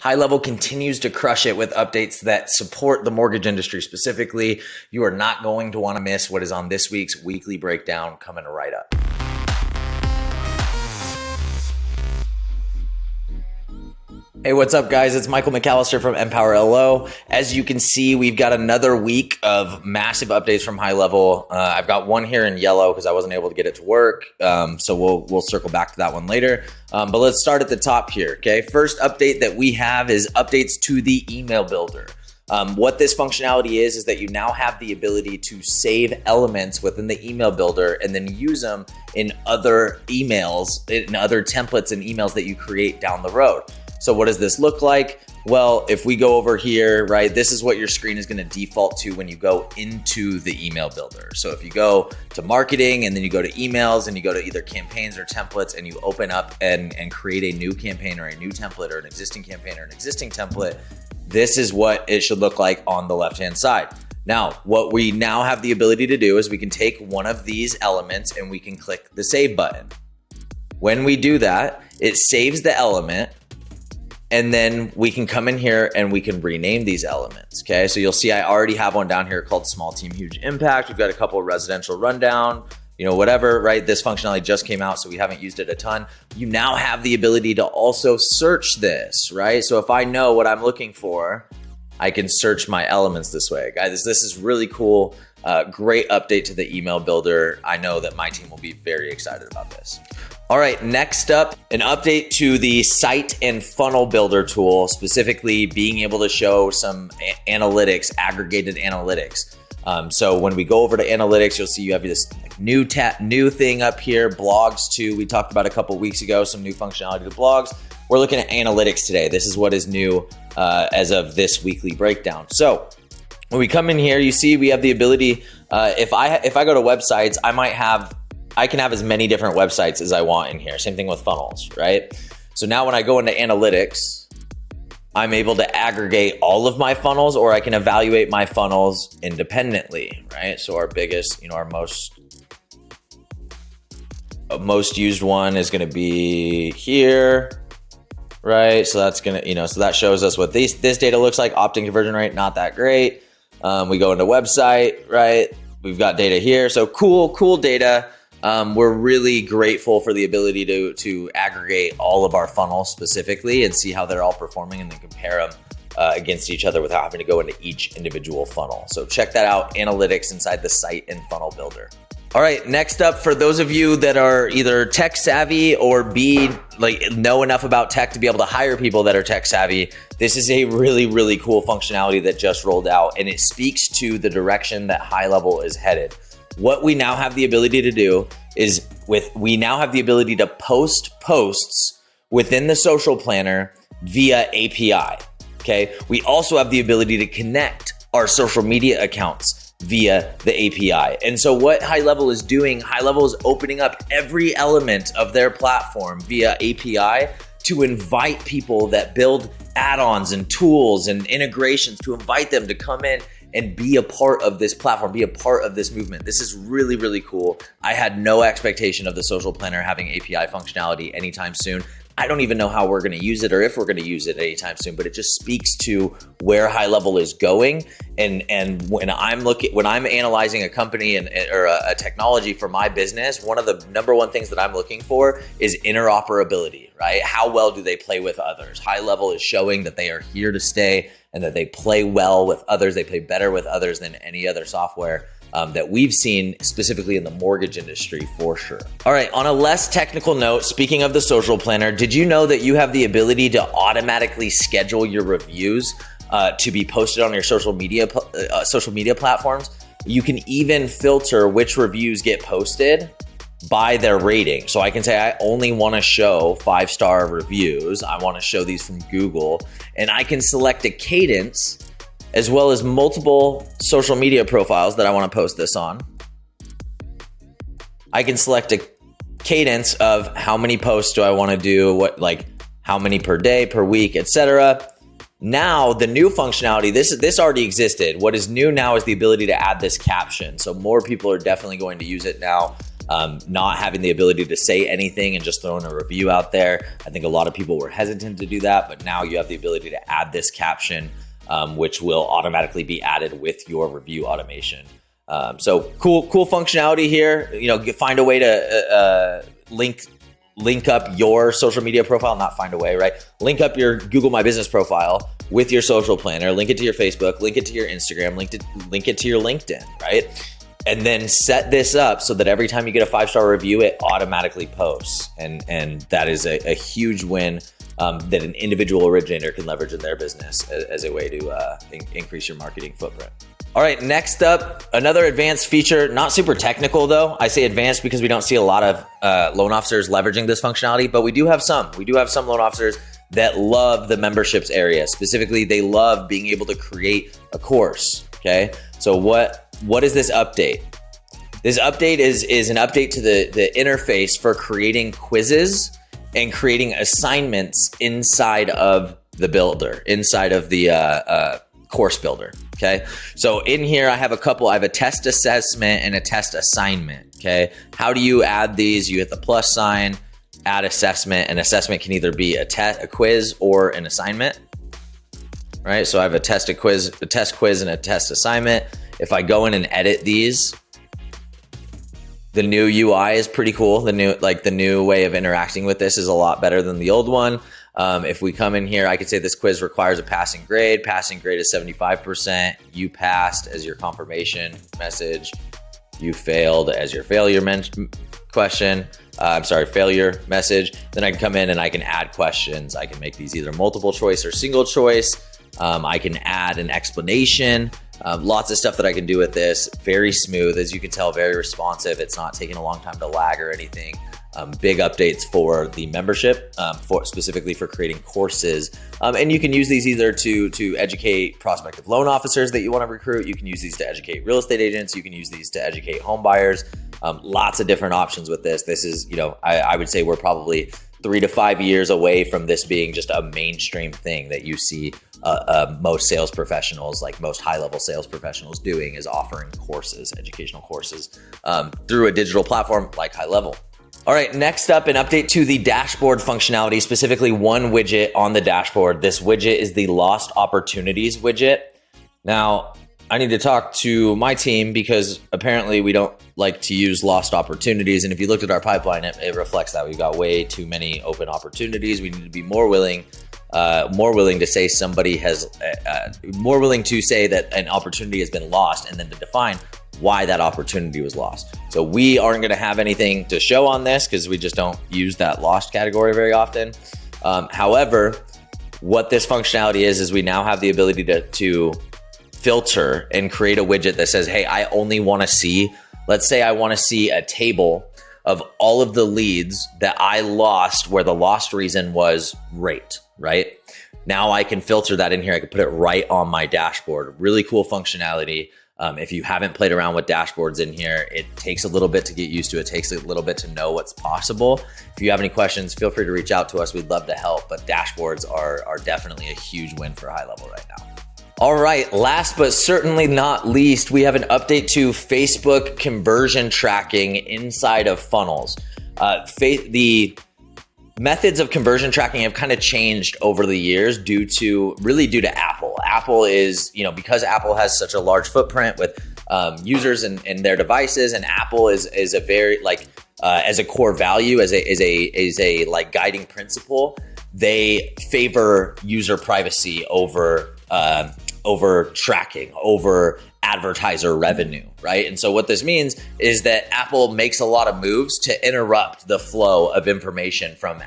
HighLevel continues to crush it with updates that support the mortgage industry specifically. You are not going to want to miss what is on this week's weekly breakdown coming right up. Hey, what's up, guys? It's Michael McAllister from Empower LO. As you can see, we've got another week of massive updates from HighLevel. I've got one here in yellow because I wasn't able to get it to work, so we'll circle back to that one later. But let's start at the top here, okay? First update that we have is updates to the email builder. What this functionality is that you now have the ability to save elements within the email builder and then use them in other emails, in other templates and emails that you create down the road. So what does this look like? Well, if we go over here, right, this is what your screen is going to default to when you go into the email builder. So if you go to marketing and then you go to emails and you go to either campaigns or templates and you open up and create a new campaign or a new template or an existing campaign or an existing template, this is what it should look like on the left-hand side. Now, what we now have the ability to do is we can take one of these elements and we can click the save button. When we do that, it saves the element. And then we can come in here and we can rename these elements, okay? So you'll see I already have one down here called Small Team, Huge Impact. We've got a couple of residential rundown, whatever, right? This functionality just came out, so we haven't used it a ton. You now have the ability to also search this, right? So if I know what I'm looking for, I can search my elements this way. Guys, this is really cool. Great update to the email builder. I know that my team will be very excited about this. All right, next up, an update to the site and funnel builder tool, specifically being able to show some analytics, aggregated analytics. So when we go over to analytics, you'll see you have this new thing up here, blogs too. We talked about a couple weeks ago, some new functionality to blogs. We're looking at analytics today. This is what is new as of this weekly breakdown. So when we come in here, you see we have the ability, if I go to websites, I can have as many different websites as I want in here. Same thing with funnels, right? So now when I go into analytics, I'm able to aggregate all of my funnels, or I can evaluate my funnels independently, right? So our biggest, our most used one is going to be here, right? So that's going to, so that shows us what this data looks like. Opt-in conversion rate, not that great. We go into website, right? We've got data here. So cool data. We're really grateful for the ability to aggregate all of our funnels specifically and see how they're all performing and then compare them against each other without having to go into each individual funnel. So check that out, analytics inside the site and funnel builder. All right, next up, for those of you that are either tech savvy or know enough about tech to be able to hire people that are tech savvy, this is a really, really cool functionality that just rolled out, and it speaks to the direction that HighLevel is headed. What we now have the ability to do is we now have the ability to post posts within the social planner via API, okay? We also have the ability to connect our social media accounts via the API. And so what HighLevel is doing, HighLevel is opening up every element of their platform via API to invite people that build add-ons and tools and integrations, to invite them to come in and be a part of this platform, be a part of this movement. This is really, really cool. I had no expectation of the social planner having API functionality anytime soon. I don't even know how we're gonna use it or if we're gonna use it anytime soon, but it just speaks to where HighLevel is going. And when I'm analyzing a company or a technology for my business, one of the number one things that I'm looking for is interoperability, right? How well do they play with others? HighLevel is showing that they are here to stay and that they play well with others. They play better with others than any other software that we've seen specifically in the mortgage industry for sure. All right, on a less technical note, speaking of the social planner, did you know that you have the ability to automatically schedule your reviews to be posted on your social media platforms? You can even filter which reviews get posted by their rating. So I can say, I only want to show 5-star reviews. I want to show these from Google, and I can select a cadence as well as multiple social media profiles that I want to post this on. I can select a cadence of how many posts do I want to do, how many per day, per week, etc. Now, the new functionality, this already existed. What is new now is the ability to add this caption. So more people are definitely going to use it now. not having the ability to say anything and just throwing a review out there. I think a lot of people were hesitant to do that, but now you have the ability to add this caption, which will automatically be added with your review automation. So cool functionality here. Find a way to link up your social media profile, not find a way, right? Link up your Google My Business profile with your social planner, link it to your Facebook, link it to your Instagram, link it to your LinkedIn, right? And then set this up so that every time you get a 5-star review, it automatically posts. And that is a huge win that an individual originator can leverage in their business as a way to increase your marketing footprint. All right, next up, another advanced feature, not super technical though. I say advanced because we don't see a lot of loan officers leveraging this functionality, but we do have some. We do have some loan officers that love the memberships area. Specifically, they love being able to create a course, okay? So what is this update? This update is an update to the interface for creating quizzes and creating assignments inside of the builder, inside of the course builder, okay? So in here, I have a test assessment and a test assignment, okay? How do you add these? You hit the plus sign, add assessment. An assessment can either be a quiz or an assignment, right? So I have a test quiz and a test assignment. If I go in and edit these, the new UI is pretty cool. The new way of interacting with this is a lot better than the old one. If we come in here, I could say this quiz requires a passing grade. Passing grade is 75%. You passed as your confirmation message. You failed as your failure failure message. Then I can come in and I can add questions. I can make these either multiple choice or single choice. I can add an explanation. Lots of stuff that I can do with this. Very smooth, as you can tell, very responsive. It's not taking a long time to lag or anything. Big updates for the membership, specifically for creating courses. And you can use these either to educate prospective loan officers that you want to recruit. You can use these to educate real estate agents. You can use these to educate home buyers. Lots of different options with this. This is, I would say we're probably 3 to 5 years away from this being just a mainstream thing that you see most sales professionals, like most high-level sales professionals doing, is offering courses, educational courses through a digital platform like HighLevel. All right, next up, an update to the dashboard functionality, specifically one widget on the dashboard. This widget is the Lost Opportunities widget. Now, I need to talk to my team because apparently we don't like to use lost opportunities. And if you looked at our pipeline, it reflects that. We've got way too many open opportunities. We need to be more willing to say more willing to say that an opportunity has been lost, and then to define why that opportunity was lost. So we aren't going to have anything to show on this because we just don't use that lost category very often. However, what this functionality is we now have the ability to filter and create a widget that says, hey, I only want to see, let's say I want to see a table of all of the leads that I lost where the lost reason was rate, right? Now I can filter that in here. I can put it right on my dashboard. Really cool functionality. If you haven't played around with dashboards in here, it takes a little bit to get used to. It takes a little bit to know what's possible. If you have any questions, feel free to reach out to us. We'd love to help, but dashboards are definitely a huge win for HighLevel right now. All right, last but certainly not least, we have an update to Facebook conversion tracking inside of funnels. The methods of conversion tracking have kind of changed over the years due to Apple. Apple is, because Apple has such a large footprint with users and their devices, and Apple is a very as a core value, as a guiding principle, they favor user privacy over tracking, over advertiser revenue, right? And so what this means is that Apple makes a lot of moves to interrupt the flow of information from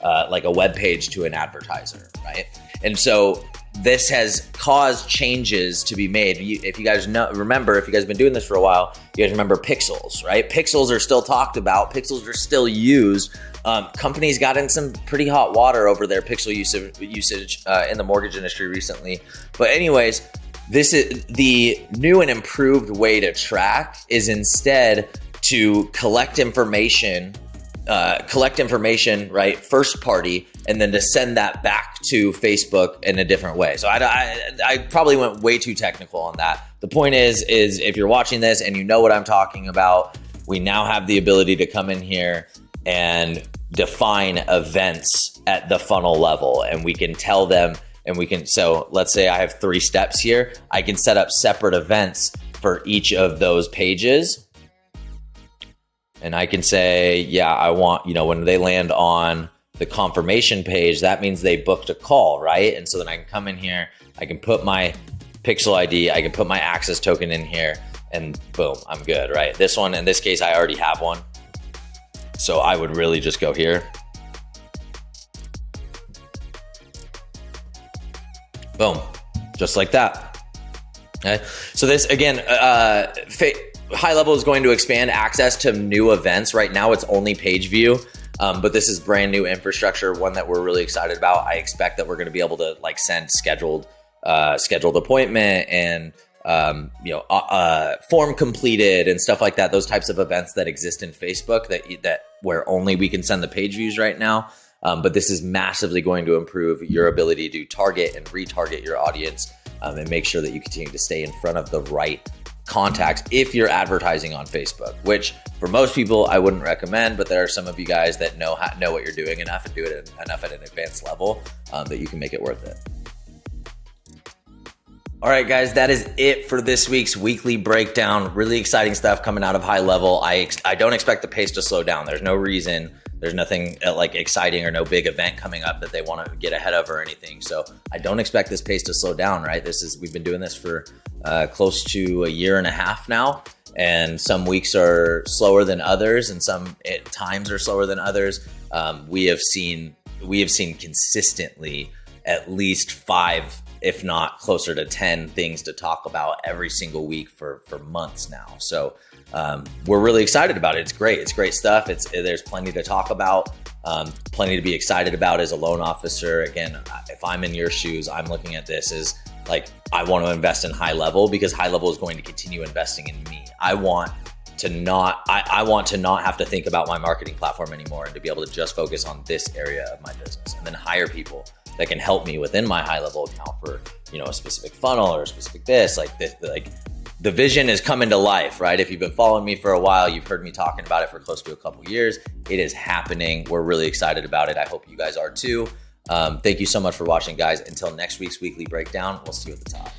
like a web page to an advertiser, right? And so this has caused changes to be made. If you guys remember, if you guys have been doing this for a while, you guys remember pixels, right? Pixels are still talked about. Pixels are still used. Companies got in some pretty hot water over their pixel usage in the mortgage industry recently. But anyways, this is the new and improved way to track is instead to collect information, right, first party, and then to send that back to Facebook in a different way. So I probably went way too technical on that. The point is if you're watching this and you know what I'm talking about, we now have the ability to come in here and define events at the funnel level, and we can tell them, and we can, so let's say I have 3 steps here. I can set up separate events for each of those pages. And I can say, yeah, I want, when they land on the confirmation page, that means they booked a call, right? And so then I can come in here, I can put my pixel ID, I can put my access token in here, and boom, I'm good, right? This one, in this case, I already have one. So I would really just go here. Boom, just like that. Okay. So this, again, HighLevel is going to expand access to new events. Right now it's only page view, but this is brand new infrastructure, one that we're really excited about. I expect that we're going to be able to send scheduled appointment and form completed and stuff like that. Those types of events that exist in Facebook that where only we can send the page views right now. But this is massively going to improve your ability to target and retarget your audience, and make sure that you continue to stay in front of the right contacts if you're advertising on Facebook, which for most people I wouldn't recommend, but there are some of you guys that know what you're doing enough and do it enough at an advanced level that you can make it worth it. All right, guys, that is it for this week's weekly breakdown. Really exciting stuff coming out of HighLevel. I don't expect the pace to slow down. There's no reason. There's nothing exciting or no big event coming up that they want to get ahead of or anything. So I don't expect this pace to slow down, right? We've been doing this for close to 1.5 years now. And some weeks are slower than others, and some times are slower than others. We have seen consistently at least 5, if not closer to 10 things to talk about every single week for months now. So we're really excited about it. It's great. It's great stuff. There's plenty to talk about, plenty to be excited about as a loan officer. Again, if I'm in your shoes, I'm looking at this as I want to invest in HighLevel because HighLevel is going to continue investing in me. I want to not have to think about my marketing platform anymore, and to be able to just focus on this area of my business, and then hire people that can help me within my HighLevel account for, a specific funnel or a specific the vision is coming to life, right? If you've been following me for a while, you've heard me talking about it for close to a couple years. It is happening. We're really excited about it. I hope you guys are too. Thank you so much for watching, guys. Until next week's weekly breakdown, we'll see you at the top.